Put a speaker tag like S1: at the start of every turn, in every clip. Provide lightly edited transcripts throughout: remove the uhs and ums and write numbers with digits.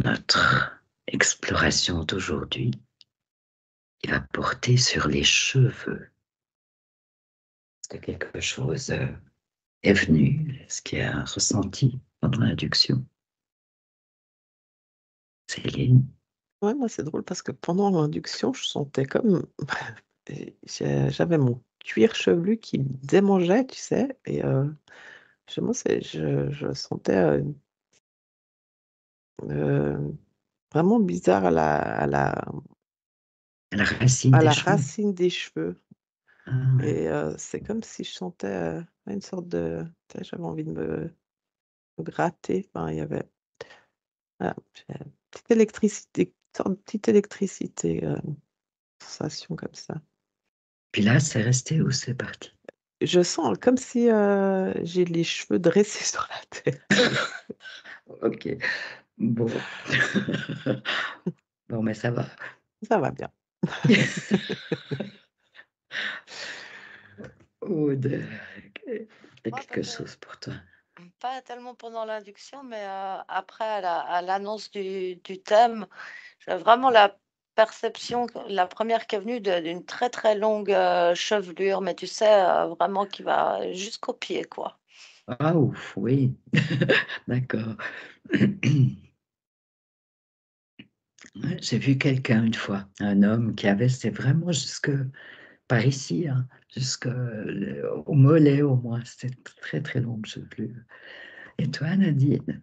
S1: notre exploration d'aujourd'hui va porter sur les cheveux. Est-ce que quelque chose est venu? Est-ce qu'il y a un ressenti pendant l'induction? Céline?
S2: Ouais, moi, c'est drôle parce que pendant l'induction, je sentais comme j'avais mon cuir chevelu qui me démangeait, tu sais? Et moi, je sentais euh, vraiment bizarre
S1: La racine
S2: à
S1: des
S2: la
S1: cheveux?
S2: racine des cheveux.
S1: Ah, ouais.
S2: Et c'est comme si je sentais une sorte de. Tu sais, j'avais envie de me gratter. Enfin, il y avait voilà, j'avais une petite électricité, une sorte de petite électricité, sensation comme ça.
S1: Puis là, c'est resté ou c'est parti?
S2: Je sens comme si, j'ai les cheveux dressés sur la tête.
S1: Ok, bon. Bon, mais ça va.
S2: Ça va bien.
S1: Aude,
S3: Ouais,
S1: quelque chose pour toi.
S3: pas tellement pendant l'induction, mais après, à l'annonce du thème, j'ai vraiment la perception, la première qui est venue d'une très très longue chevelure, mais tu sais, vraiment qui va jusqu'au pied, quoi.
S1: Ah, ouf, oui, d'accord. Ouais, j'ai vu quelqu'un une fois, un homme qui avait, c'était vraiment jusque par ici, hein, jusque au mollet au moins, c'était très très long, je sais plus. Et toi, Nadine?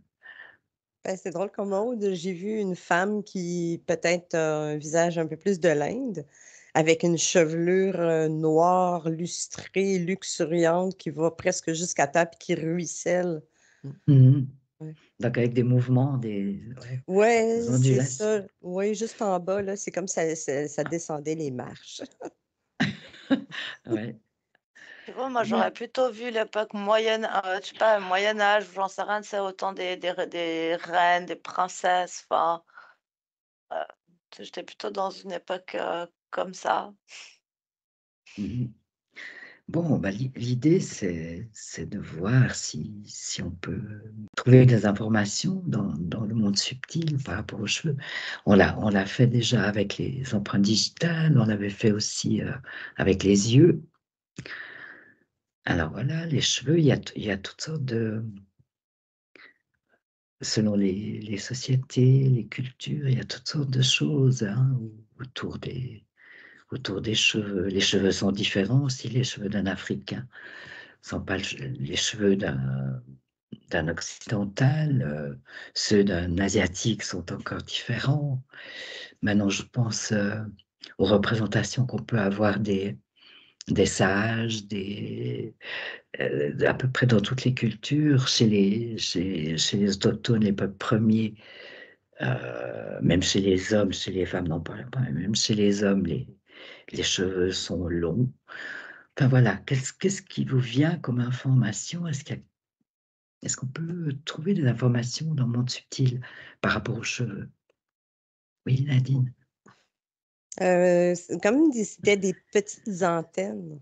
S4: C'est drôle comme mode. J'ai vu une femme qui peut-être a un visage un peu plus de l'Inde, avec une chevelure noire, lustrée, luxuriante, qui va presque jusqu'à terre puis qui ruisselle.
S1: Mhm.
S4: Ouais,
S1: Donc avec des mouvements, ouais, des
S4: ouais, c'est
S1: ondulations.
S4: ça. Oui, juste en bas, là, c'est comme ça descendait les marches.
S1: Ouais.
S3: Tu vois, moi,
S1: Ouais.
S3: j'aurais plutôt vu l'époque moyenne, je sais pas, Moyen Âge, ou j'en sais rien, c'est autant des reines, des princesses, enfin, euh, j'étais plutôt dans une époque comme ça.
S1: Mhm. Bon, bah, l'idée, c'est de voir si on peut trouver des informations dans le monde subtil par rapport aux cheveux. On l'a fait déjà avec les empreintes digitales, on l'avait fait aussi avec les yeux. Alors voilà, les cheveux, il y a toutes sortes de... Selon les sociétés, les cultures, il y a toutes sortes de choses hein, autour autour des cheveux. Les cheveux sont différents aussi, les cheveux d'un Africain ne sont pas les cheveux d'un occidental, ceux d'un asiatique sont encore différents. Maintenant, je pense aux représentations qu'on peut avoir des sages, à peu près dans toutes les cultures, chez les autochtones, les peuples premiers, même chez les hommes, chez les femmes, n'en parlons pas, mais même chez les hommes, les cheveux sont longs. Enfin voilà, qu'est-ce qui vous vient comme information? Est-ce qu'on peut trouver des informations dans le monde subtil par rapport aux cheveux? Oui, Nadine.
S4: C'est comme c'était des petites antennes.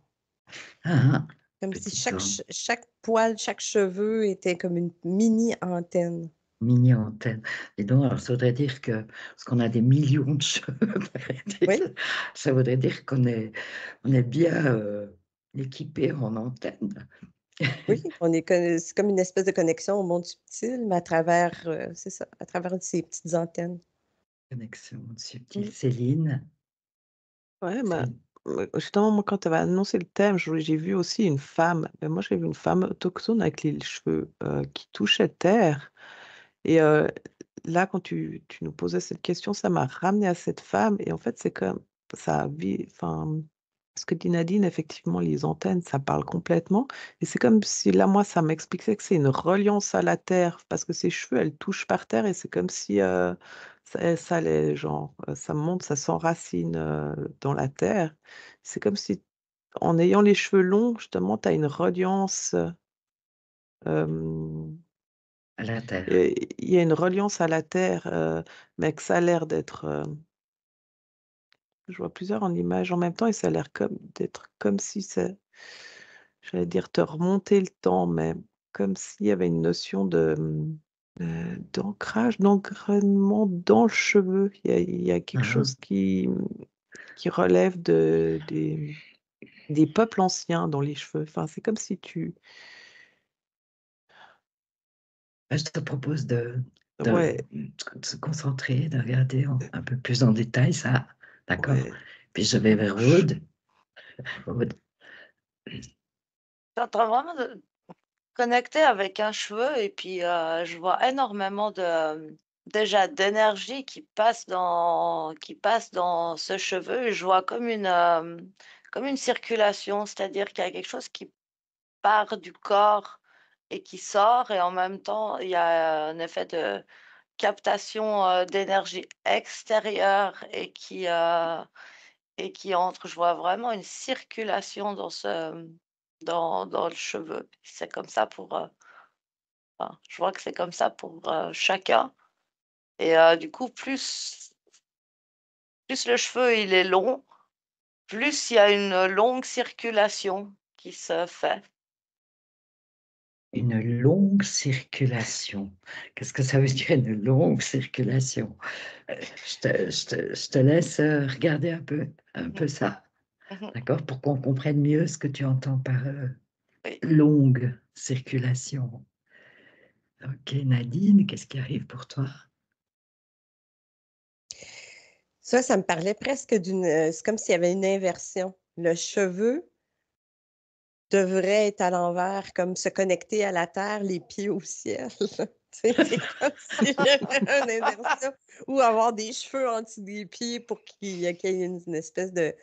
S1: Ah,
S4: Comme si
S1: petite
S4: chaque poil, chaque cheveu était comme une mini antenne.
S1: mini antenne. Et donc, alors, ça voudrait dire que, parce qu'on a des millions de cheveux,
S4: Oui,
S1: ça voudrait dire on est bien équipé en antenne.
S4: oui, c'est comme une espèce de connexion au monde subtil, mais à travers, c'est ça, à travers ces petites antennes.
S1: Connexion subtile.
S4: Mm.
S1: Céline,
S2: Ouais, bah,
S1: Céline.
S2: justement, moi, quand tu avais annoncé le thème, j'ai vu aussi une femme, mais moi, j'ai vu une femme autochtone avec les cheveux qui touchaient terre. Et là, quand tu nous posais cette question, ça m'a ramené à cette femme. Et en fait, c'est comme ça vit, enfin, ce que dit Nadine, effectivement, les antennes, ça parle complètement. Et c'est comme si là, moi, ça m'expliquait que c'est une reliance à la terre, parce que ses cheveux, elle touche par terre, et c'est comme si ça allait, genre, ça monte, ça s'enracine dans la terre. C'est comme si, en ayant les cheveux longs, justement, tu as une reliance.
S1: À la terre.
S2: Et il y a une reliance à la terre, mais que ça a l'air d'être, je vois plusieurs en image en même temps et ça a l'air comme d'être comme si c'est j'allais dire te remonter le temps, mais comme s'il y avait une notion de, d'ancrage, d'engranement dans le cheveu. Il y a quelque
S1: Ah,
S2: chose qui relève des peuples anciens dans les cheveux. Enfin, c'est comme si tu...
S1: je te propose
S2: Ouais,
S1: de se concentrer, de regarder un peu plus en détail ça. D'accord?
S2: ouais.
S1: Puis je vais vers Aude. Aude.
S3: Je suis en train vraiment de connecter avec un cheveu et puis je vois énormément déjà d'énergie qui passe dans ce cheveu. Et je vois comme une circulation, c'est-à-dire qu'il y a quelque chose qui part du corps et qui sort et en même temps il y a un effet de captation d'énergie extérieure et qui entre. Je vois vraiment une circulation dans le cheveu. C'est comme ça enfin, je vois que c'est comme ça pour chacun. Et du coup, plus le cheveu il est long, plus il y a une longue circulation qui se fait.
S1: Une longue circulation. Qu'est-ce que ça veut dire une longue circulation? Je te laisse regarder un peu ça,
S3: Mhm.
S1: d'accord? Pour qu'on comprenne mieux ce que tu entends par
S3: Oui.
S1: longue circulation. Ok, Nadine, qu'est-ce qui arrive pour toi?
S4: Ça me parlait presque c'est comme s'il y avait une inversion. Le cheveu devrait être à l'envers, comme se connecter à la terre, les pieds au ciel. C'est comme si j'avais une inversion. Ou avoir des cheveux en dessous des pieds pour qu'il y ait une espèce de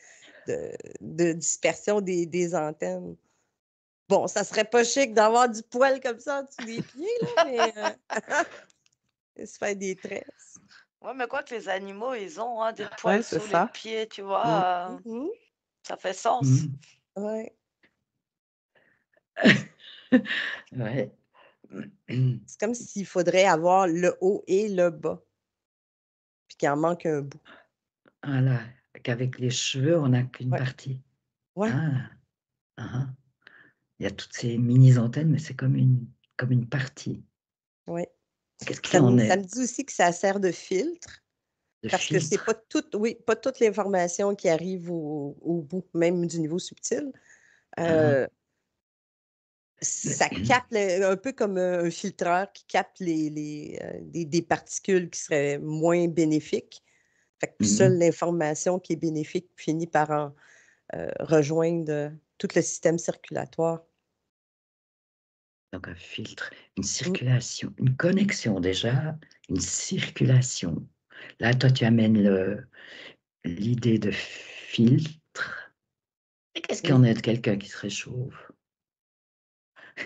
S4: dispersion des antennes. Bon, ça serait pas chic d'avoir du poil comme ça en dessous des pieds, là, mais se faire des tresses.
S3: Ouais, mais quoi que les animaux, ils ont des
S2: Ouais,
S3: poils
S2: c'est
S3: sous les
S2: ça.
S3: pieds, tu
S2: Mm.
S3: vois,
S4: Mhm.
S3: ça fait sens.
S1: Hmm.
S4: Ouais.
S1: Ouais.
S4: C'est comme s'il faudrait avoir le haut et le bas, puis qu'il en manque un bout.
S1: Voilà, qu'avec les cheveux, on n'a qu'une
S4: Ouais.
S1: partie.
S4: Ouais.
S1: Ah, ah, ah. Il y a toutes ces mini-antennes, mais c'est comme une partie.
S4: Ouais.
S1: Qu'est-ce
S4: Ça
S1: qu'il en
S4: ça
S1: est
S4: me dit aussi que ça sert de filtre
S1: de
S4: parce que c'est pas
S1: filtre?
S4: toute, oui, pas toute l'information qui arrive au bout, même du niveau subtil.
S1: Ah,
S4: Euh, Ça capte un peu comme un filtreur qui capte des particules qui seraient moins bénéfiques. Fait que seule
S1: mhm.
S4: l'information qui est bénéfique finit par rejoindre tout le système circulatoire.
S1: Donc un filtre, une
S4: Mm.
S1: circulation, une connexion déjà, une circulation. Là, toi, tu amènes l'idée de filtre. Et qu'est-ce qu'il y en
S4: Oui.
S1: est de quelqu'un qui serait chauve?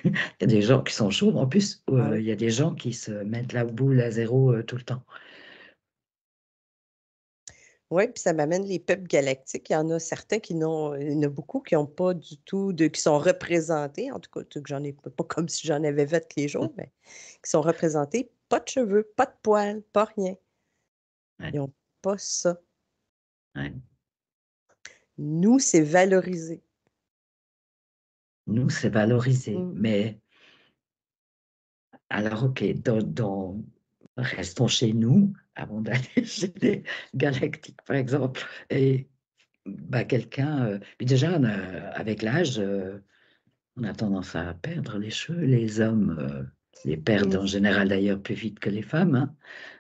S1: Il y a des gens qui sont chauves. En plus,
S4: Ah oui.
S1: il y a des gens qui se mettent la boule à zéro tout le temps.
S4: Oui, puis ça m'amène les peuples galactiques. Il y en a certains qui n'ont, il y en a beaucoup qui n'ont pas du tout qui sont représentés, en tout cas, que j'en ai pas comme si j'en avais fait tous les jours, mais qui sont représentés, pas de cheveux, pas de poils, pas rien.
S1: Ouais,
S4: Ils n'ont pas ça.
S1: ouais.
S4: Nous, c'est valorisé.
S1: Nous, c'est valorisé.
S4: Mm.
S1: Mais alors, ok, restons chez nous avant d'aller chez les galactiques, par exemple. Et bah, quelqu'un, puis déjà, avec l'âge, on a tendance à perdre les cheveux. Les hommes les perdent
S4: Mm.
S1: en général d'ailleurs plus vite que les femmes, hein,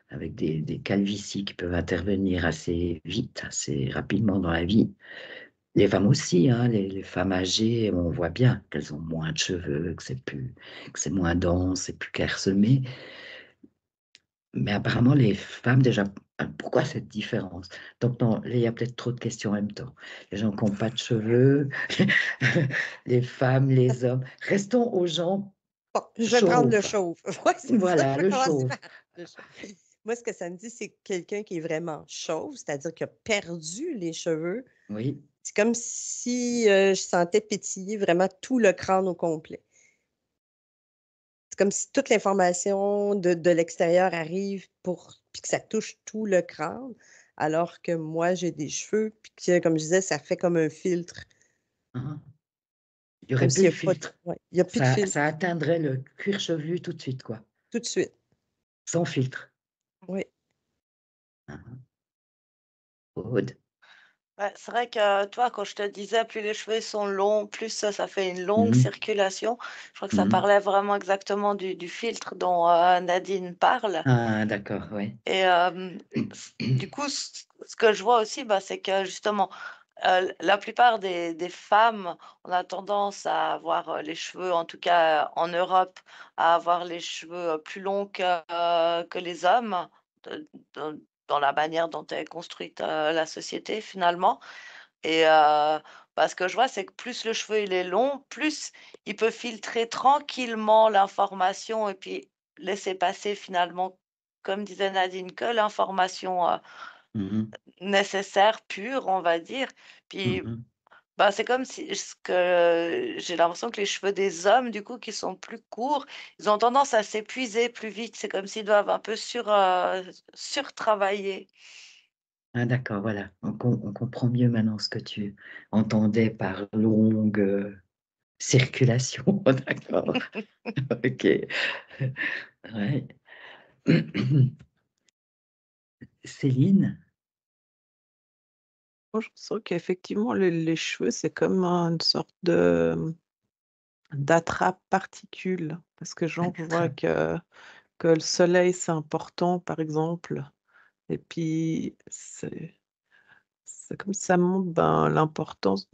S1: avec des calvities qui peuvent intervenir assez vite, assez rapidement dans la vie. Les femmes aussi, hein, les femmes âgées, on voit bien qu'elles ont moins de cheveux, que c'est moins dense, c'est plus clairsemé. Mais apparemment, les femmes, déjà, pourquoi cette différence? Donc, non, là, il y a peut-être trop de questions en même temps. Les gens qui n'ont pas de cheveux, les femmes, les hommes. Restons aux gens
S4: Bon, je vais prendre le
S1: chauves.
S4: chauve. Oui, c'est ça,
S1: Voilà,
S4: je vais
S1: le
S4: commencer
S1: chauve.
S4: par le chauve. Moi, ce que ça me dit, c'est quelqu'un qui est vraiment chauve, c'est-à-dire qui a perdu les cheveux.
S1: Oui.
S4: C'est comme si je sentais pétiller vraiment tout le crâne au complet. C'est comme si toute l'information de l'extérieur arrive puis que ça touche tout le crâne, alors que moi, j'ai des cheveux, puis que, comme je disais, ça fait comme un filtre,
S1: Hein. Il n'y
S4: comme
S1: aurait plus
S4: s'il
S1: le
S4: n'y a pas
S1: filtre.
S4: ouais, il y a plus de
S1: Ça
S4: filtre
S1: atteindrait le cuir chevelu tout de suite, quoi.
S4: tout de suite.
S1: sans filtre.
S4: Oui.
S1: Hein, Aude.
S3: Ouais, c'est vrai que toi, quand je te disais, plus les cheveux sont longs, plus ça fait une longue
S1: Mhm,
S3: circulation. Je crois que ça
S1: mhm.
S3: parlait vraiment exactement du filtre dont Nadine parle.
S1: Ah, d'accord, oui.
S3: Et du coup, ce que je vois aussi, bah, c'est que justement, la plupart des femmes, on a tendance à avoir les cheveux, en tout cas en Europe, à avoir les cheveux plus longs que les hommes, de- de- dans la manière dont est construite la société finalement. Et bah, ce que je vois, c'est que plus le cheveu il est long, plus il peut filtrer tranquillement l'information et puis laisser passer finalement, comme disait Nadine, que l'information
S1: Mhm,
S3: nécessaire, pure, on va dire. Puis
S1: mhm.
S3: bah, c'est comme si ce que j'ai l'impression que les cheveux des hommes, du coup, qui sont plus courts, ils ont tendance à s'épuiser plus vite. C'est comme s'ils doivent un peu surtravailler.
S1: Ah, d'accord, voilà. On comprend mieux maintenant ce que tu entendais par longue circulation. D'accord, ok. Ouais. Céline?
S2: Moi, je sens qu'effectivement, les cheveux, c'est comme une sorte d'attrape-particules. Parce que, genre, je vois que le soleil, c'est important, par exemple. Et puis, c'est comme si ça montre ben, l'importance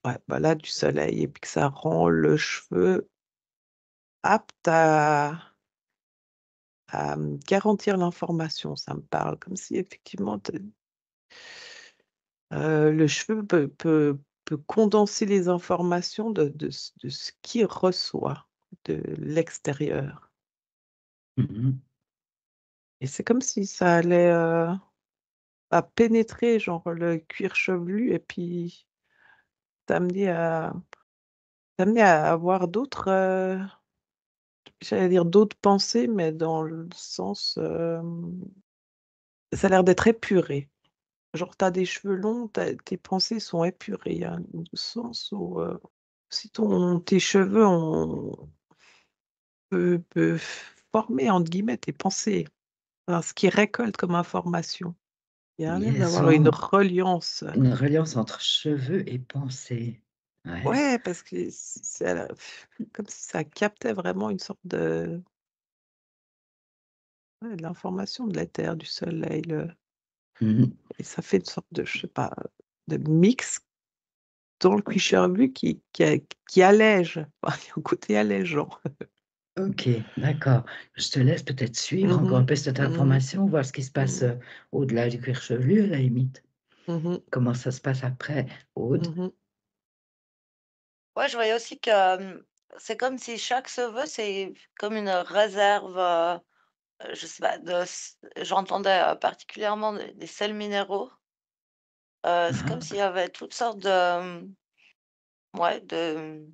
S2: ouais, bah là, du soleil. Et puis que ça rend le cheveu apte à garantir l'information. Ça me parle. Comme si, effectivement, le cheveu peut condenser les informations de ce qu'il reçoit de l'extérieur
S1: Mhm.
S2: et c'est comme si ça allait, pénétrer genre le cuir chevelu et puis t'amener à t'amener à avoir d'autres, j'allais dire d'autres pensées, mais dans le sens, ça a l'air d'être épuré. Genre tu as des cheveux longs, tes pensées sont épurées. Il y a un sens où, si tes cheveux ont peut former entre guillemets tes pensées, enfin ce qu'ils récoltent comme information. Il y a l'air
S1: Yes,
S2: d'avoir une reliance.
S1: une reliance entre cheveux et pensée. Ouais.
S2: Ouais, parce que c'est comme si ça captait vraiment une sorte de l'information de la terre, du soleil,
S1: Mhm.
S2: et ça fait une sorte de, je sais pas, de mix dans le cuir chevelu qui allège. Enfin, il y a un côté allégeant.
S1: Ok, d'accord. Je te laisse peut-être suivre encore un
S2: Mmh
S1: peu cette
S2: mh. Mmh
S1: information, voir ce qui se passe
S2: mh.
S1: au-delà du cuir chevelu, à la limite.
S2: Mmh mh.
S1: Comment ça se passe après, Aude?
S2: Mmh.
S3: Ouais, je voyais aussi que c'est comme si chaque cheveu, c'est comme une réserve, je sais pas, j'entendais particulièrement des sels minéraux. C'est comme
S1: Ah,
S3: s'il y avait toutes sortes de, ouais, de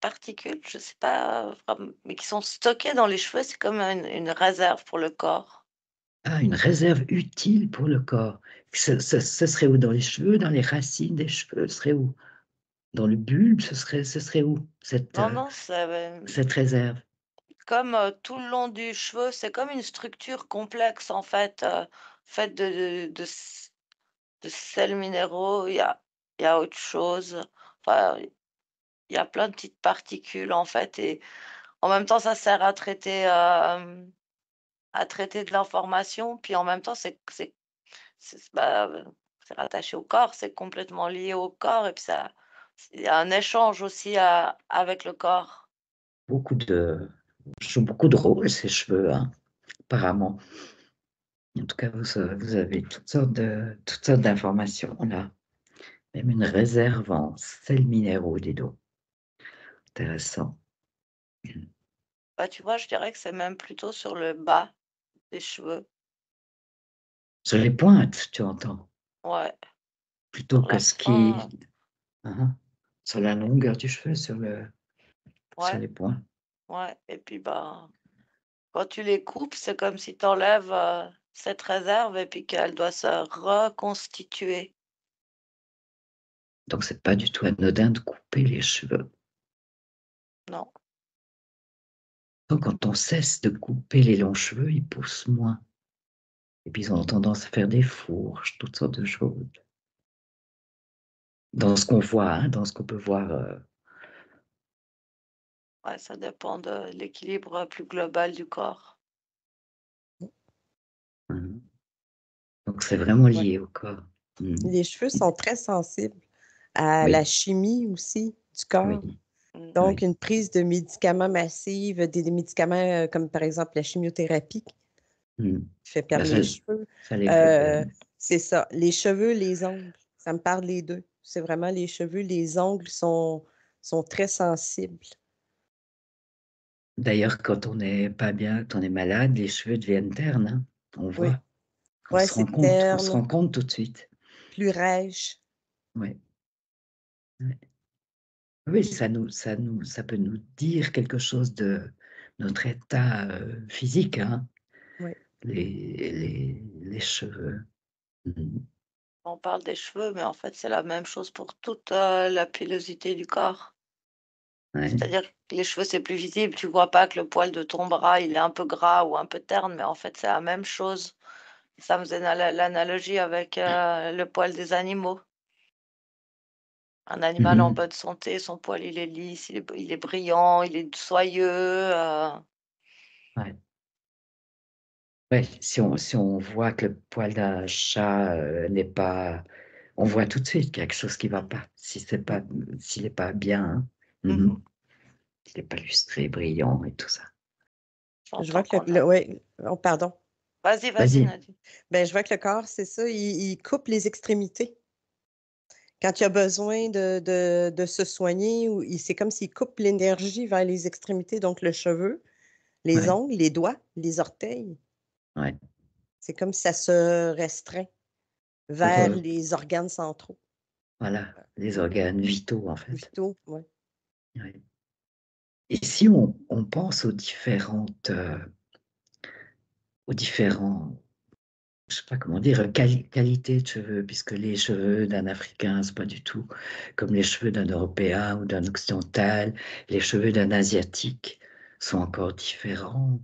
S3: particules, je sais pas vraiment, mais qui sont stockées dans les cheveux. C'est comme une réserve pour le corps.
S1: ah, une réserve utile pour le corps. Ce serait où? Dans les cheveux, dans les racines des cheveux? Ce serait où? Dans le bulbe? Ce serait où,
S3: Non, non, c'est
S1: cette réserve?
S3: comme tout le long du cheveu, c'est comme une structure complexe en fait, faite de sels minéraux. Il y a autre chose. Enfin, il y a plein de petites particules en fait, et en même temps, ça sert à traiter de l'information, puis en même temps, c'est rattaché au corps, c'est complètement lié au corps, et puis ça, il y a un échange aussi avec le corps.
S1: Jouent beaucoup de rôles, ces cheveux, hein, apparemment. En tout cas, vous avez toutes sortes d'informations là. Même une réserve en sels minéraux, dis donc. Intéressant.
S3: Bah, tu vois, je dirais que c'est même plutôt sur le bas des cheveux.
S1: Sur les pointes, tu entends,
S3: Ouais,
S1: plutôt
S3: sur
S1: que
S3: la
S1: ce
S3: fin,
S1: qui... Hein, sur la longueur du cheveu, sur
S3: ouais,
S1: les points.
S3: ouais, et puis, bah, quand tu les coupes, c'est comme si tu enlèves, cette réserve et puis qu'elle doit se reconstituer.
S1: Donc, c'est pas du tout anodin de couper les cheveux.
S3: Non.
S1: Donc, quand on cesse de couper les longs cheveux, ils poussent moins. Et puis, ils ont tendance à faire des fourches, toutes sortes de choses. Dans ce qu'on voit, hein, dans ce qu'on peut voir.
S3: Ouais, ça dépend de l'équilibre plus global du corps.
S1: Hein. Donc, c'est vraiment
S4: Ouais.
S1: lié au corps.
S4: Les cheveux sont très sensibles à la
S1: Oui,
S4: chimie aussi du corps.
S1: oui,
S3: Mm.
S4: Donc,
S1: oui.
S4: une prise de médicaments massive, des médicaments comme par exemple la chimiothérapie
S1: Mm.
S4: qui fait
S1: Bah,
S4: perdre les cheveux.
S1: ça les fait
S4: Euh,
S1: perdre.
S4: c'est ça. Les cheveux, les ongles, ça me parle les deux. C'est vraiment les cheveux, les ongles sont très sensibles.
S1: D'ailleurs, quand on n'est pas bien, quand on est malade, les cheveux deviennent ternes, hein. On
S4: Oui,
S1: voit,
S4: ouais,
S1: on
S4: c'est
S1: se
S4: terne,
S1: rend compte tout de suite.
S4: plus rêche.
S1: Ouais, ouais. Oui, ça peut nous dire quelque chose de notre état physique, hein,
S4: Oui.
S1: les cheveux. Mhm.
S3: On parle des cheveux, mais en fait, c'est la même chose pour toute la pilosité du corps.
S1: Ouais.
S3: C'est-à-dire que les cheveux, c'est plus visible. Tu vois pas que le poil de ton bras, il est un peu gras ou un peu terne, mais en fait, c'est la même chose. Ça me faisait l'analogie avec le poil des animaux. Un animal en
S1: Mhm.
S3: bonne santé, son poil, il est lisse, il est brillant, il est soyeux.
S1: Ouais. Ouais, si on voit que le poil d'un chat n'est pas... On voit tout de suite qu'il y a quelque chose qui ne va pas, si c'est pas, s'il n'est pas bien, hein.
S3: Mhm.
S1: Mhm. S'il n'est pas lustré, brillant et tout ça.
S4: Je vois
S3: J'entends
S4: que
S3: qu'on a.
S4: ouais, oh, pardon.
S3: Vas-y,
S1: Vas-y.
S3: Nadine.
S4: Ben, je vois que le corps, c'est ça, il coupe les extrémités. Quand il a besoin de se soigner, ou c'est comme s'il coupe l'énergie vers les extrémités, donc le cheveu, les
S1: Ouais,
S4: ongles, les doigts, les orteils.
S1: ouais.
S4: C'est comme si ça se restreint
S1: Pour,
S4: vers les organes centraux,
S1: voilà, les organes vitaux, en fait.
S4: vitaux. Ouais.
S1: Ouais. Et si on pense aux différents, je sais pas comment dire, qualités de cheveux, puisque les cheveux d'un Africain, c'est pas du tout comme les cheveux d'un Européen ou d'un Occidental. Les cheveux d'un Asiatique sont encore différents.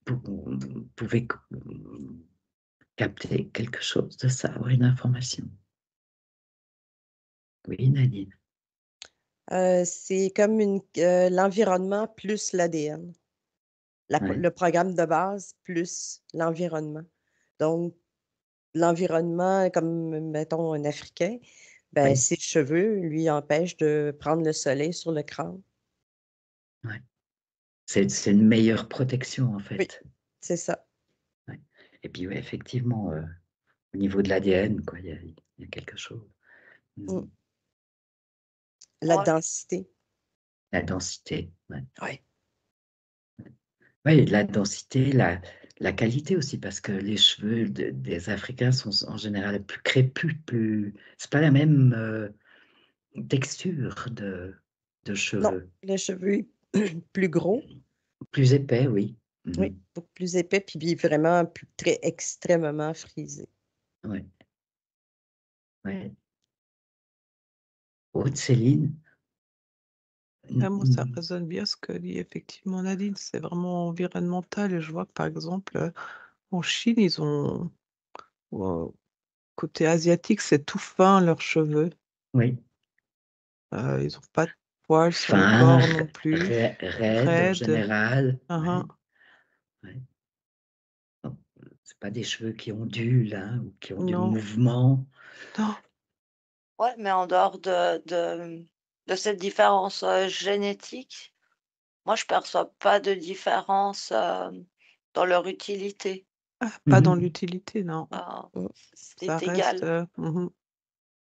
S1: Vous pouvez capter quelque chose de ça, avoir une information. Oui, Nadine.
S4: C'est comme l'environnement plus l'ADN.
S1: Ouais,
S4: Le programme de base plus l'environnement. Donc, l'environnement, comme mettons un Africain, ben,
S1: ouais,
S4: ses cheveux lui empêchent de prendre le soleil sur le crâne.
S1: ouais. C'est une meilleure protection, en
S4: Oui,
S1: fait.
S4: c'est ça.
S1: Ouais. Et puis, ouais, effectivement, au niveau de l'ADN, quoi, il y a quelque chose.
S4: Mm.
S1: Mm.
S4: La
S3: Ouais.
S4: densité.
S1: La densité, ouais.
S4: Oui.
S1: Oui, la densité, la qualité aussi, parce que les cheveux des Africains sont en général plus crépus, c'est pas la même texture de
S4: Non,
S1: cheveux.
S4: le cheveu est plus gros,
S1: Plus épais, oui.
S4: oui,
S1: Mhm.
S4: beaucoup plus épais, puis vraiment plus, très extrêmement frisé.
S1: Ouais, ouais. Aude Céline.
S2: Ah, moi, ça
S1: Mm,
S2: résonne bien ce que dit effectivement Nadine. C'est vraiment environnemental. Et je vois que, par exemple, en Chine, ils ont, côté asiatique, c'est tout fin, leurs cheveux.
S1: oui.
S2: Ils n'ont pas de poils sur le
S1: Fin,
S2: corps non plus.
S1: raide en
S2: Raides.
S1: général.
S2: Uhum.
S1: Ouais, ouais. Non, c'est pas des cheveux qui ondulent, hein, ou qui ont du
S2: Non.
S1: mouvement.
S2: Non.
S3: Ouais, mais en dehors de cette différence génétique, moi, je perçois pas de différence dans leur utilité.
S2: Ah, pas dans
S1: Mhm.
S2: l'utilité, non.
S3: Euh,
S4: Mm.
S2: Ça
S3: c'est
S2: reste.
S3: égal.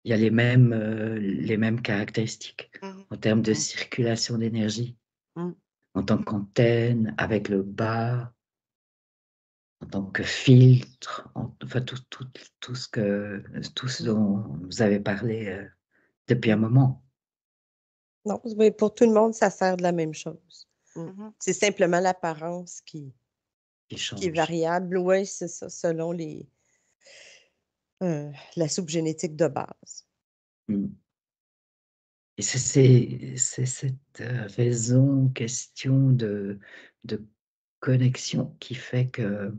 S1: Il y a les mêmes caractéristiques
S3: Mhm.
S1: en termes de
S2: Mm,
S1: circulation d'énergie,
S2: mm.
S1: en tant qu'antenne, avec le bas, en tant que filtre, enfin tout ce dont vous avez parlé depuis un moment
S4: Non, mais pour tout le monde, ça sert de la même chose.
S2: Mm.
S3: Mhm.
S4: C'est simplement l'apparence
S1: qui
S4: qui est
S1: changent.
S4: variable. Oui, c'est ça, selon la soupe génétique de base.
S1: Mm. Et c'est cette raison, question de connexion qui fait que,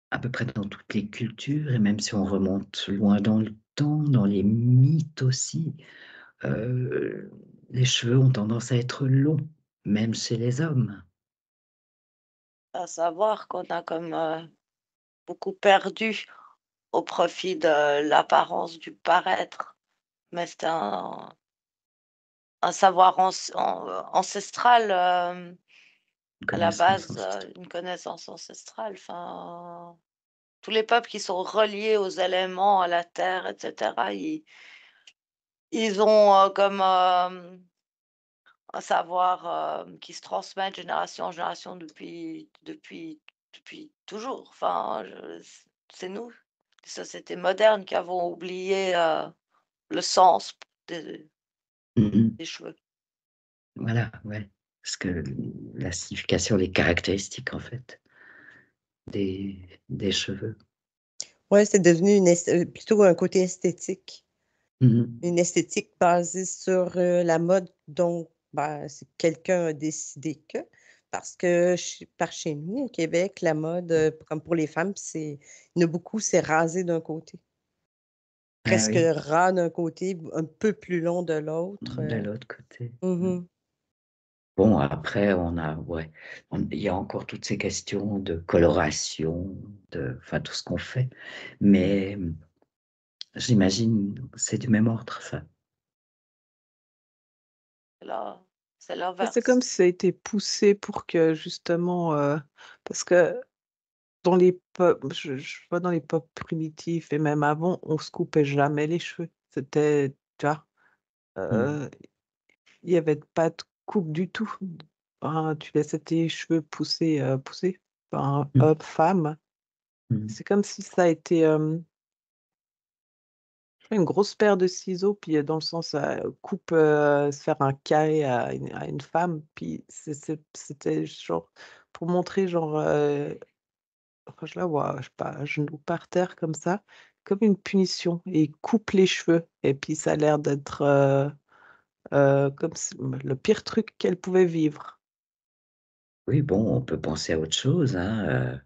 S1: à peu près dans toutes les cultures, et même si on remonte loin dans le temps, dans les mythes aussi, les cheveux ont tendance à être longs, même chez les hommes.
S3: À savoir qu'on a comme beaucoup perdu au profit de l'apparence du paraître, mais c'est un savoir ancestral
S1: Une
S3: à la
S1: connaissance
S3: base,
S1: ancestrale.
S3: une connaissance ancestrale. Enfin, tous les peuples qui sont reliés aux éléments, à la terre, etc., ils ont comme un savoir qui se transmet de génération en génération depuis toujours. Enfin, c'est nous, les sociétés modernes, qui avons oublié le sens des,
S1: Mhm.
S3: des cheveux.
S1: Voilà, ouais. Parce que la signification, les caractéristiques, en fait, des cheveux.
S4: Ouais, c'est devenu plutôt un côté esthétique.
S1: Mhm.
S4: Une esthétique basée sur la mode dont ben, quelqu'un a décidé que. Parce que par chez nous, au Québec, la mode, comme pour les femmes, il y en a beaucoup, c'est rasé d'un côté.
S1: Ah
S4: Presque
S1: oui,
S4: ras d'un côté, un peu plus long de l'autre.
S1: de l'autre côté.
S4: Mhm.
S1: Bon, après, ouais, il y a encore toutes ces questions de coloration, enfin, tout ce qu'on fait. Mais j'imagine, c'est du même ordre, ça.
S3: Là, c'est
S2: Ouais, c'est comme
S3: l'inverse.
S2: si ça a été poussé pour que justement, parce que dans les peuples, je vois dans les peuples primitifs et même avant, on se coupait jamais les cheveux. C'était, tu vois,
S1: Mhm.
S2: il y avait pas de coupe du tout. Ben, tu laissais tes cheveux pousser, ben,
S1: Mhm.
S2: homme, femme.
S1: Mhm.
S2: C'est comme si ça a été, une grosse paire de ciseaux, puis, dans le sens, coupe, se faire un carré à une femme, puis c'était genre pour montrer genre, enfin je la vois, je sais pas, à genoux par terre comme ça, comme une punition et il coupe les cheveux et puis ça a l'air d'être, comme si le pire truc qu'elle pouvait vivre.
S1: Oui, bon, on peut penser à autre chose, hein.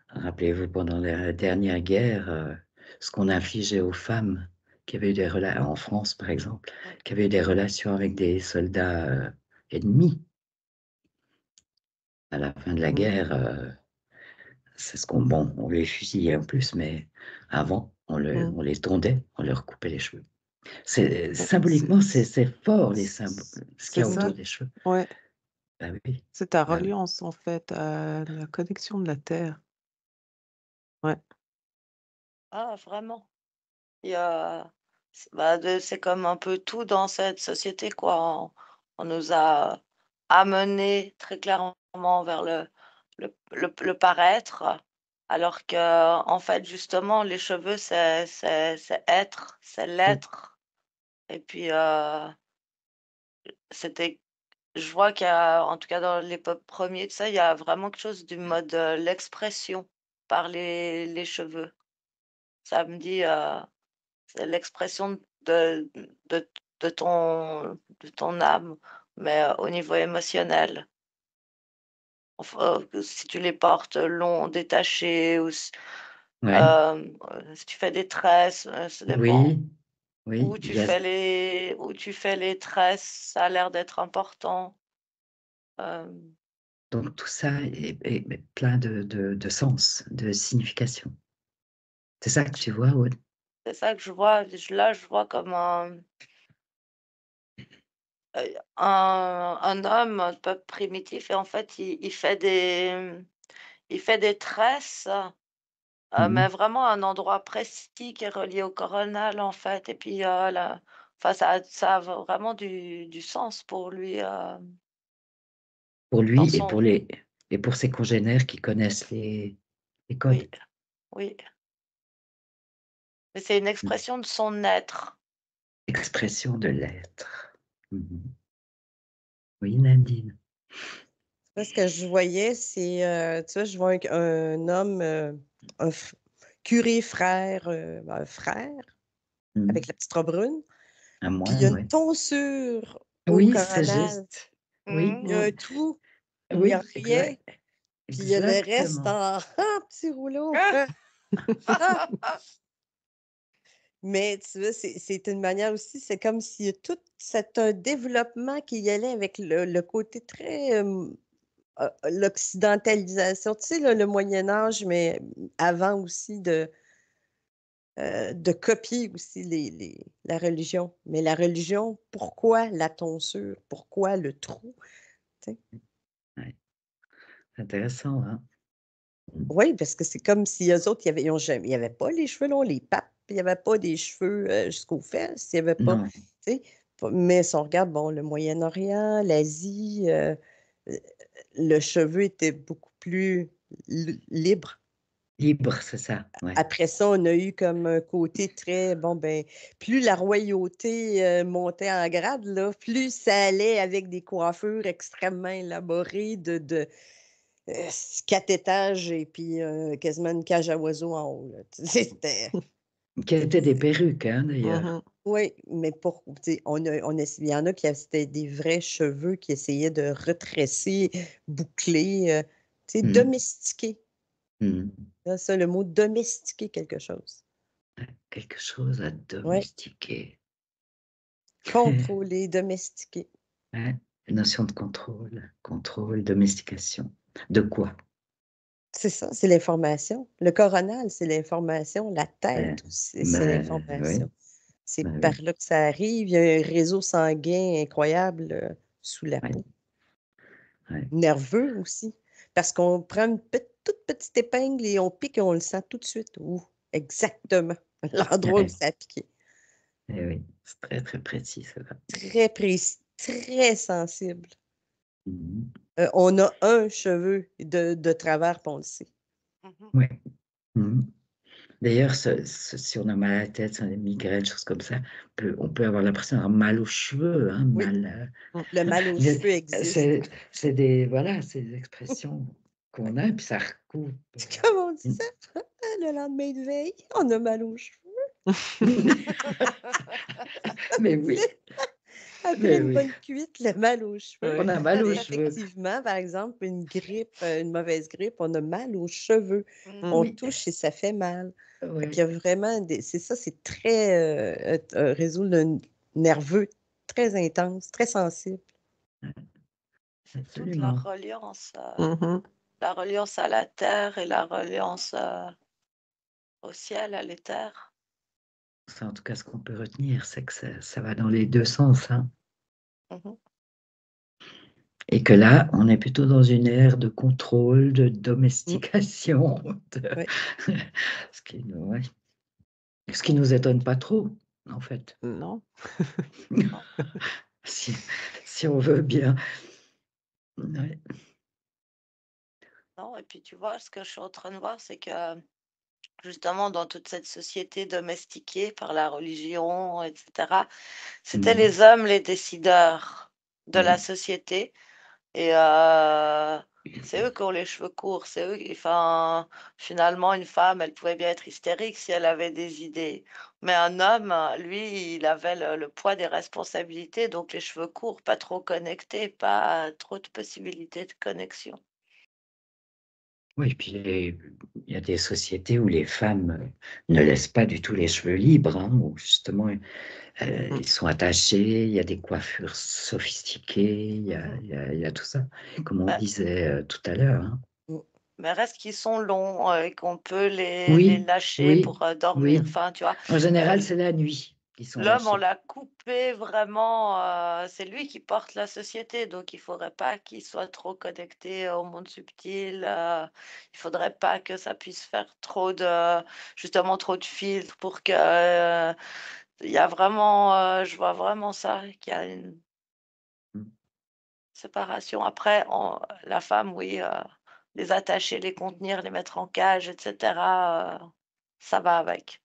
S1: Rappelez-vous, pendant la dernière guerre, ce qu'on infligeait aux femmes qui avaient eu des relations, en France par exemple,
S3: Oui.
S1: qui avaient eu des relations avec des soldats ennemis à la fin de la
S2: Mmh.
S1: guerre. C'est ce qu'on, bon, on les fusillait en plus, mais avant,
S2: Mmh.
S1: on les tondait, on leur coupait les cheveux.
S2: Ouais,
S1: Symboliquement, c'est fort, ce qu'il
S2: c'est
S1: y a
S2: ça,
S1: autour des cheveux.
S2: ouais.
S1: Bah oui,
S2: C'est ta
S1: bah oui.
S2: reliance en fait à la connexion de la terre. Ouais.
S3: Ah, vraiment. Il y a, c'est comme un peu tout dans cette société, quoi. On nous a amenés très clairement vers le paraître, alors que, en fait, justement, les cheveux, c'est être, c'est
S1: Oui,
S3: l'être. Et puis, c'était, je vois qu'il y a, en tout cas dans les peuples premiers, il y a vraiment quelque chose du mode l'expression par les cheveux. Ça me dit. C'est l'expression de de ton âme, mais au niveau émotionnel. Enfin, si tu les portes longs, détachés ou
S1: ouais.
S3: si tu fais des tresses, ça dépend.
S1: Oui, oui, il y a,
S3: Où tu fais les tresses, ça a l'air d'être important. Hem,
S1: donc tout ça est plein de sens, de signification. C'est ça que
S3: j
S1: tu vois, Aude?
S3: c'est ça que je vois, je vois comme un homme, un peu primitif et en fait, il fait des tresses. Mais
S1: Mhm.
S3: vraiment un endroit précis qui est relié au coronal, en fait et puis, la enfin ça a vraiment du sens pour lui,
S1: Pour
S3: dans
S1: lui
S3: son
S1: et pour ses congénères qui connaissent les codes.
S3: oui, oui, mais c'est une
S1: Mhm.
S3: expression de son être.
S1: Expression de l'être. Mhm. Oui, Nadine.
S4: Là, ce que je voyais, c'est, tu vois, je vois un homme, un curé frère, ben, un frère, avec
S1: Mhm.
S4: la petite robe brune.
S1: À
S4: Puis il y a
S1: moins,
S4: une
S1: oui.
S4: tonsure au
S1: Oui, c'est
S4: coronal.
S1: juste. Oui,
S4: Il y a un trou où il n'y a
S1: oui,
S4: rien, puis il y a le reste
S1: exactement.
S4: en petit rouleau. Mais tu vois, c'est une manière aussi, c'est comme si tout c'est un développement qui y allait avec le côté très, l'occidentalisation. Tu sais, là, le Moyen Âge, mais avant aussi de copier aussi la religion. Mais la religion, pourquoi la tonsure? Pourquoi le trou? Tu sais?
S1: Ouais. Intéressant, hein?
S4: Oui, parce que c'est comme si eux autres, ils il n'y avait pas les cheveux longs, les papes, il n'y avait pas des cheveux jusqu'aux fesses, il n'y avait pas,
S1: Non,
S4: tu sais. Mais si on regarde, bon, le Moyen-Orient, l'Asie, euh, le cheveu était beaucoup plus libre.
S1: libre, c'est ça, ouais.
S4: Après ça, on a eu comme un côté très, bon, ben, plus la royauté montait en grade, là, plus ça allait avec des coiffures extrêmement élaborées de 4 étages et puis quasiment une cage à oiseaux en haut, là. Tu sais, c'était
S1: Qui étaient des perruques, hein, d'ailleurs.
S2: Mhm.
S4: oui, mais tu sais, il y en a qui c'était des vrais cheveux qui essayaient de retresser, boucler, tu sais,
S1: Mm.
S4: domestiquer.
S1: Mm.
S4: Ça, le mot domestiquer quelque chose.
S1: Quelque chose à
S4: Oui,
S1: domestiquer.
S4: contrôler, domestiquer.
S1: Ouais. Une notion de contrôle, domestication. De quoi?
S4: C'est ça, c'est l'information. Le coronal, c'est l'information. La
S1: Ben,
S4: tête aussi, c'est
S1: oui,
S4: l'information. C'est
S1: ben
S4: par
S1: oui,
S4: là que ça arrive. Il y a un réseau sanguin incroyable sous la
S1: ouais,
S4: peau.
S1: ouais.
S4: Nerveux aussi. Parce qu'on prend une toute petite épingle et on pique et on le sent tout de suite. Ouh, exactement. L'endroit où
S1: Ouais.
S4: ça a piqué.
S1: Eh oui, c'est très, très précis, ça.
S4: Très précis, très sensible.
S1: Mhm.
S4: On a un cheveu de travers, puis on le sait.
S1: Ouais. Mhm. D'ailleurs, si on a mal à la tête, si on a des migraines, choses comme ça, on peut avoir l'impression d'avoir mal aux cheveux, hein,
S4: Oui,
S1: mal.
S4: le mal aux
S1: Mais
S4: cheveux existe.
S1: c'est des, voilà, c'est des expressions qu'on a, et puis ça recoupe.
S4: Comment on dit ça? Le lendemain de veille, on a mal aux cheveux.
S1: Mais oui,
S4: Après
S1: mais
S4: une
S1: oui,
S4: bonne cuite, le mal aux cheveux.
S1: on a mal aux
S4: Et
S1: cheveux.
S4: effectivement, par exemple, une grippe, une mauvaise grippe, on a mal aux cheveux. On
S1: Oui,
S4: touche et ça fait mal. Fait qu'il y
S1: oui,
S4: a vraiment c'est ça, c'est très un réseau nerveux très intense, très sensible.
S3: C'est toute
S1: absolument.
S2: Mhm.
S3: la reliance à la terre et la reliance au ciel, à l'éther.
S1: Ça, en tout cas, ce qu'on peut retenir, c'est que ça va dans les deux sens, hein.
S3: Mhm.
S1: Et que là, on est plutôt dans une ère de contrôle, de
S4: Mm,
S1: domestication,
S4: ouais.
S1: ouais. Ce qui nous étonne pas trop, en fait,
S2: Non.
S3: Non.
S1: si, si on veut bien. Ouais.
S3: Non, et puis tu vois, ce que je suis en train de voir, c'est que justement, dans toute cette société domestiquée par la religion, etc., c'était
S1: Mm.
S3: les hommes les décideurs de la
S1: Oui.
S3: société. Et c'est eux qui ont les cheveux courts. C'est eux enfin, finalement, une femme, elle pouvait bien être hystérique si elle avait des idées. Mais un homme, lui, il avait le poids des responsabilités, donc les cheveux courts, pas trop connectés, pas trop de possibilités de connexion.
S1: Oui, puis il y a des sociétés où les femmes ne laissent pas du tout les cheveux libres, hein, où justement ils sont attachés, il y a des coiffures sophistiquées,
S3: Mhm.
S1: il y a tout ça, comme on
S3: Ouais.
S1: disait tout à l'heure, hein.
S4: Mm.
S3: Mais reste qu'ils sont longs et qu'on peut les
S1: Oui,
S3: lâcher
S1: oui,
S3: pour dormir.
S1: oui.
S3: Enfin, tu vois,
S1: En général,
S3: euh,
S1: c'est la nuit qu'ils sont
S3: l'homme, on
S1: lâchés.
S3: l'a coupé vraiment. C'est lui qui porte la société, donc il faudrait pas qu'il soit trop connecté au monde subtil. Il faudrait pas que ça puisse faire justement trop de filtres pour que. Il y a vraiment, je vois vraiment ça, qu'il y a une
S1: Mm.
S3: séparation. Après, la femme, oui, les attacher, les contenir, les mettre en cage, etc., ça va avec.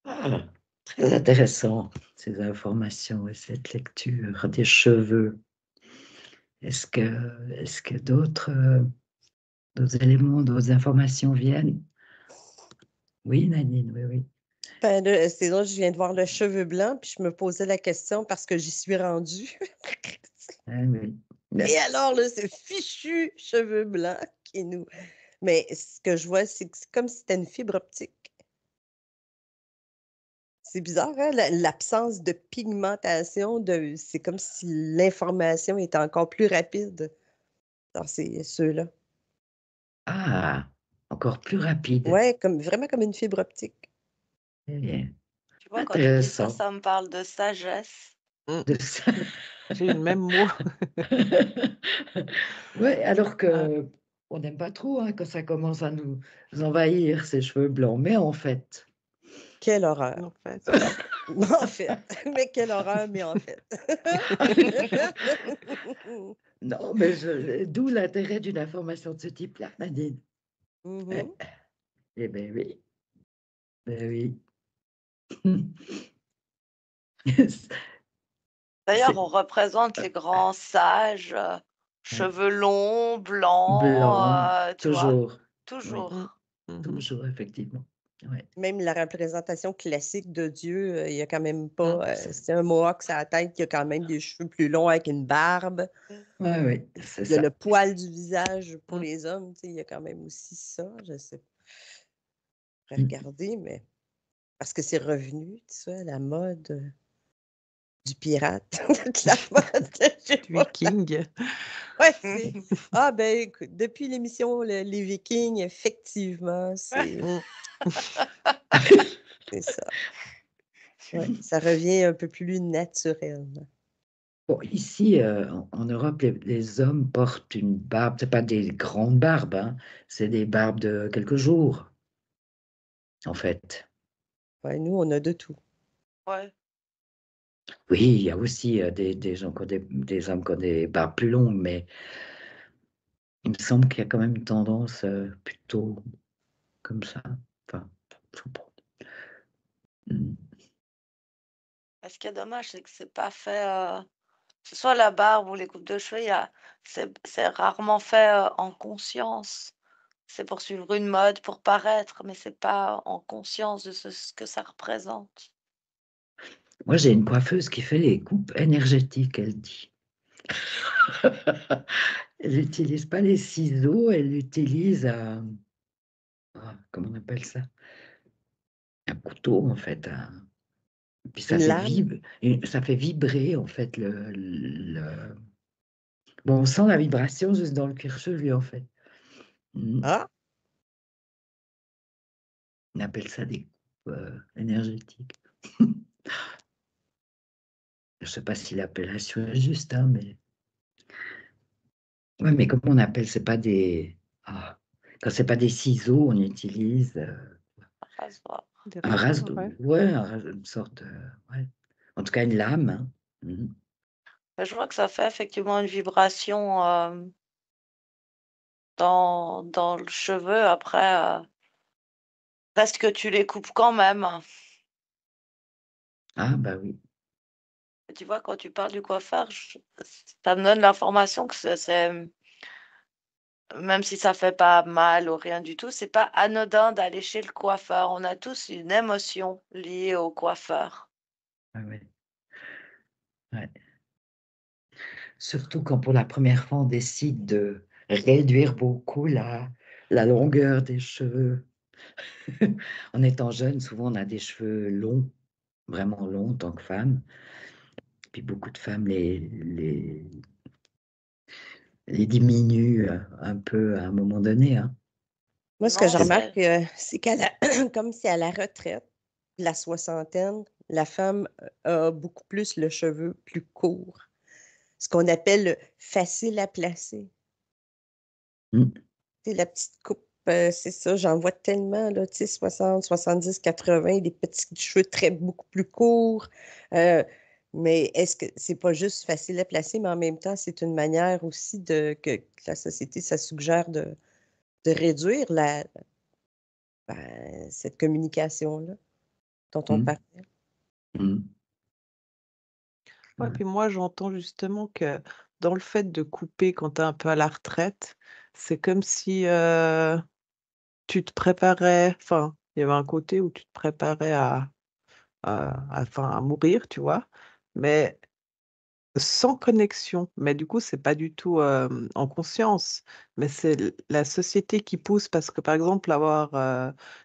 S1: Ah, très intéressant, ces informations et cette lecture des cheveux. Est-ce que d'autres éléments, d'autres informations viennent? Oui, Nadine, oui, oui.
S4: Ben, là, c'est drôle, je viens de voir le cheveu blanc, puis je me posais la question parce que j'y suis rendue.
S1: Ah oui.
S4: Et alors, là, ce fichu cheveux blancs qui nous. Mais ce que je vois, c'est que c'est comme si c'était une fibre optique. C'est bizarre, hein? L'absence de pigmentation, c'est comme si l'information était encore plus rapide dans ceux-là.
S1: Ah, encore plus rapide.
S4: Ouais, vraiment comme une fibre optique.
S1: Très bien.
S3: Tu vois, quand tu dis ça,
S1: Intéressant.
S3: ça me parle de sagesse.
S1: De ça.
S2: J'ai eu le même mot.
S1: Ouais, alors
S2: Ah,
S1: que on n'aime pas trop hein, quand ça commence à nous envahir, ces cheveux blancs. Mais en fait,
S4: Quelle horreur.
S2: en fait.
S4: En fait. Mais quelle horreur, mais en fait.
S1: non, mais d'où l'intérêt d'une information de ce type-là, Nadine.
S4: Mhm.
S1: Eh ben oui, ben oui.
S3: D'ailleurs,
S1: C'est
S3: on représente les grands sages, cheveux longs, blancs,
S1: blanc,
S3: tu vois,
S1: toujours. Oui,
S3: toujours.
S2: Mhm.
S1: toujours, effectivement. Ouais.
S4: Même la représentation classique de Dieu, il n'y a quand même
S2: Mm.
S4: pas. C'est un mohawk sur la tête qui a quand même des cheveux plus longs avec une barbe.
S1: Ouais, oui, c'est
S4: Il y a
S1: ça.
S4: le poil du visage pour
S2: Mm.
S4: les hommes. Il y a quand même aussi ça. Je sais pas.
S1: Mm.
S4: Regarder, mais parce que c'est revenu, tu sais, la mode du pirate. La mode, je sais
S2: Du
S4: pas.
S2: Viking.
S4: Ouais, c'est. Ah, ben, écoute, depuis l'émission Les Vikings, effectivement,
S2: Mm.
S4: c'est ça. Ouais, ça revient un peu plus naturel.
S1: Bon, ici, en Europe, les hommes portent une barbe, c'est pas des grandes barbes, hein, c'est des barbes de quelques jours, en fait.
S4: Ouais, nous, on a de tout.
S3: Ouais.
S1: Oui, il y a aussi des gens qui ont des hommes qui ont des barbes plus longues, mais il me semble qu'il y a quand même une tendance plutôt comme ça. Enfin, je sais pas. Mm.
S3: Ce qui est dommage, c'est que c'est pas fait, que ce soit la barbe ou les coupes de cheveux, c'est rarement fait en conscience. C'est pour suivre une mode, pour paraître, mais c'est pas en conscience de ce que ça représente.
S1: Moi, j'ai une coiffeuse qui fait les coupes énergétiques, elle dit. Elle n'utilise pas les ciseaux, elle utilise comment on appelle ça? Un couteau, en fait. Puis
S4: Une lame?
S1: ça fait vibrer, en fait, Bon, on sent la vibration juste dans le cuir chevelu, en fait. Mm.
S4: Ah,
S1: On appelle ça des coupes énergétiques. Je ne sais pas si l'appellation est juste, hein, mais... Ouais, mais comment on appelle? C'est pas des... Ah, quand c'est pas des ciseaux, on utilise
S3: Rasoir.
S2: Des
S1: un rase...
S2: rasoirs, ouais.
S1: Ouais, une sorte... ouais. En tout cas, une lame. Hein. Mhm.
S3: Mais je vois que ça fait effectivement une vibration dans le cheveu. Après, reste que tu les coupes quand même.
S1: Ah, bah oui.
S3: Et tu vois, quand tu parles du coiffeur, ça me donne l'information que même si ça fait pas mal ou rien du tout, c'est pas anodin d'aller chez le coiffeur. On a tous une émotion liée au coiffeur.
S1: Ah, ouais. Ouais. Surtout quand pour la première fois, on décide de réduire beaucoup la longueur des cheveux. En étant jeune, souvent, on a des cheveux longs, vraiment longs en tant que femme. Puis beaucoup de femmes les diminuent un peu à un moment donné. Hein.
S4: moi, ce que je
S3: Non,
S4: remarque, c'est comme si à la retraite, la soixantaine, la femme a beaucoup plus le cheveu plus court. Ce qu'on appelle facile à placer.
S1: Mm.
S4: C'est la petite coupe, c'est ça, j'en vois tellement, là, tu sais, 60, 70, 80, des petits cheveux beaucoup plus courts. Euh, mais est-ce que c'est pas juste facile à placer, mais en même temps, c'est une manière aussi que la société, ça suggère de réduire cette communication-là dont on
S1: Mm.
S4: parle.
S1: Mm.
S2: Ouais, puis moi, j'entends justement que dans le fait de couper quand tu es un peu à la retraite, c'est comme si tu te préparais, enfin, Il y avait un côté où tu te préparais enfin, à mourir, tu vois, mais sans connexion. Mais du coup, c'est pas du tout en conscience, mais c'est la société qui pousse parce que, par exemple, avoir,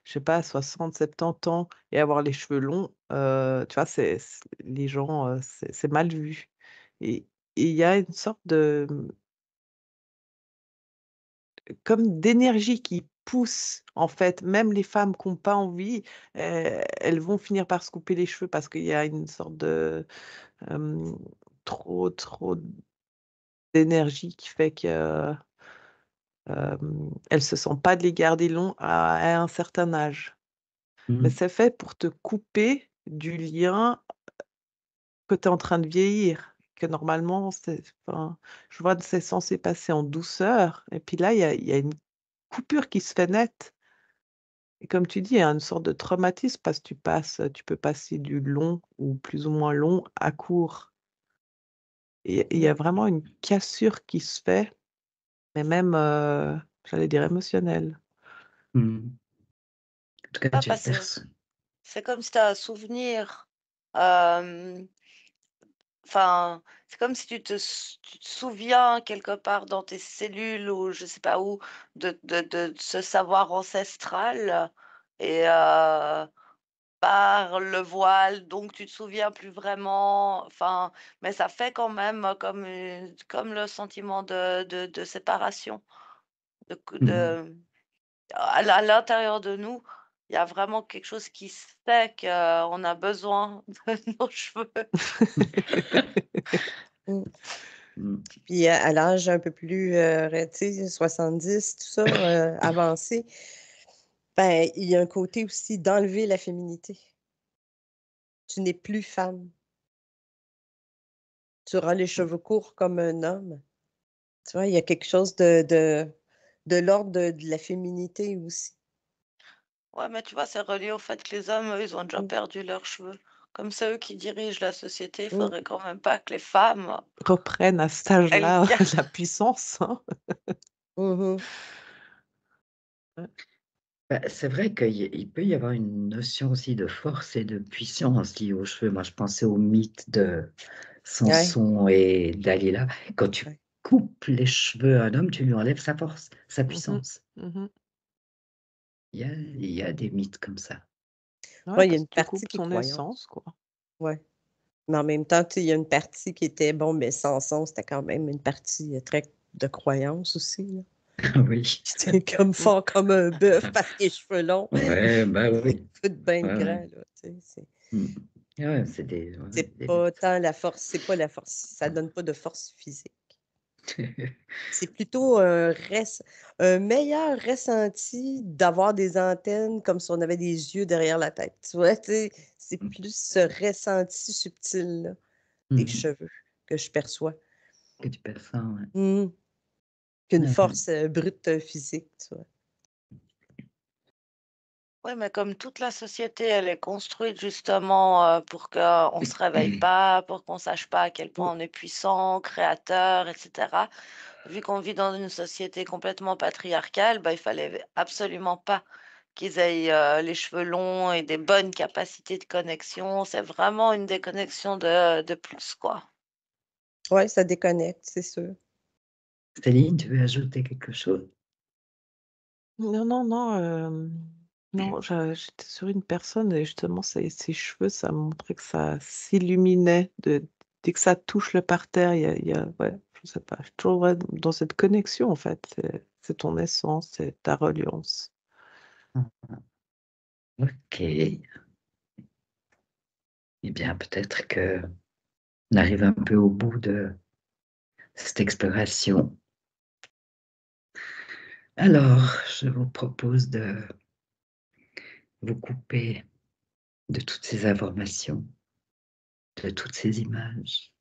S2: je sais pas, 60, 70 ans et avoir les cheveux longs, tu vois, les gens, c'est mal vu. Et il y a une sorte de comme d'énergie qui pousse, en fait, même les femmes qui ont pas envie, elles vont finir par se couper les cheveux parce qu'il y a une sorte de, hem, trop d'énergie qui fait que, elles se sentent pas de les garder longs à un certain âge. Mais
S1: Mmh.
S2: c'est fait pour te couper du lien que tu es en train de vieillir, que normalement enfin, je vois que c'est censé passer en douceur et puis là, il y a une coupure qui se fait nette. Et comme tu dis, il y a une sorte de traumatisme parce que tu peux passer du long ou plus ou moins long à court et il y
S4: Mmh.
S2: a vraiment une cassure qui se fait, mais même, j'allais dire émotionnelle.
S1: Mmh. En tout cas,
S3: Ah,
S1: tu le
S3: parce que
S1: perçois.
S3: c'est comme si tu as un souvenir. euh, Enfin, c'est comme si tu te souviens quelque part dans tes cellules ou je sais pas où de ce savoir ancestral et par le voile, donc tu te souviens plus vraiment. Enfin, mais ça fait quand même comme le sentiment de séparation,
S1: Mmh.
S3: à l'intérieur de nous. Il y a vraiment quelque chose qui se fait qu'on a besoin de nos cheveux.
S4: Mmh.
S1: Mmh.
S4: Puis à l'âge un peu plus, tu sais, 70, tout ça, avancé, ben, il y a un côté aussi d'enlever la féminité. Tu n'es plus femme. Tu auras les cheveux courts comme un homme. Tu vois, il y a quelque chose de l'ordre de la féminité aussi.
S3: Ouais, mais tu vois, c'est relié au fait que les hommes, eux, ils ont déjà
S4: Mmh.
S3: perdu leurs cheveux. Comme c'est eux qui dirigent la société, il
S4: Mmh.
S3: faudrait quand même pas que les femmes,
S2: Reprennent à cet
S3: elles
S2: âge-là
S3: gardent.
S2: la puissance, hein.
S4: Mmh mh.
S2: Ouais.
S1: Bah, c'est vrai qu'il peut y avoir une notion aussi de force et de puissance liée aux cheveux. Moi, je pensais au mythe de
S4: Ouais,
S1: Samson et Dalila. Quand tu
S4: ouais.
S1: coupes les cheveux à un homme, tu lui enlèves sa force, sa
S2: Mmh mh.
S1: puissance.
S2: Mmh.
S1: Il y a des mythes comme ça.
S2: Ouais,
S4: Ouais, il y a
S2: parce
S4: une
S2: que tu
S4: partie
S2: coupes
S4: qui est
S2: son
S4: croyante.
S2: essence, quoi.
S4: Ouais. Mais en même temps, tu sais, il y a une partie qui était bon, mais Samson, c'était quand même une partie, très de croyance aussi, là.
S1: Oui.
S4: C'était comme
S2: Mmh.
S4: fort comme un bœuf parce qu'il a les cheveux longs,
S1: Ouais, bah
S4: il
S1: oui.
S4: fout ben de
S1: Ouais,
S4: grand,
S1: ouais.
S4: là, tu sais,
S1: Mm. Ouais, c'est ouais,
S4: c'est
S1: des
S4: pas
S1: mythes.
S4: tant la force, c'est pas la force, ça donne pas de force physique. C'est plutôt un meilleur ressenti d'avoir des antennes comme si on avait des yeux derrière la tête, tu vois? Tu sais, c'est plus ce ressenti subtil-là des
S1: Mhm.
S4: cheveux que je perçois.
S1: Que tu perçois, ouais.
S4: Mmh. Qu'une
S1: Ouais, ouais.
S4: force, brute, physique, tu vois?
S3: Oui, mais comme toute la société, elle est construite justement pour qu'on ne se réveille pas, pour qu'on sache pas à quel
S4: Mmh.
S3: point on est puissant, créateur, etc. Vu qu'on vit dans une société complètement patriarcale, bah, il fallait absolument pas qu'ils aient les cheveux longs et des bonnes capacités de connexion. C'est vraiment une déconnexion de plus, quoi.
S4: Ouais, ça déconnecte, c'est sûr.
S1: Céline, tu veux ajouter quelque chose?
S2: Non, non, non, non, j'étais sur une personne et justement ses cheveux, ça montrait que ça s'illuminait dès que ça touche le parterre, il y a ouais, je sais pas, je suis toujours, ouais, dans cette connexion, en fait, c'est ton essence, c'est ta reliance.
S1: Ok. Eh bien, peut-être que on arrive un peu au bout de cette exploration. Alors, je vous propose de vous couper de toutes ces informations, de toutes ces images,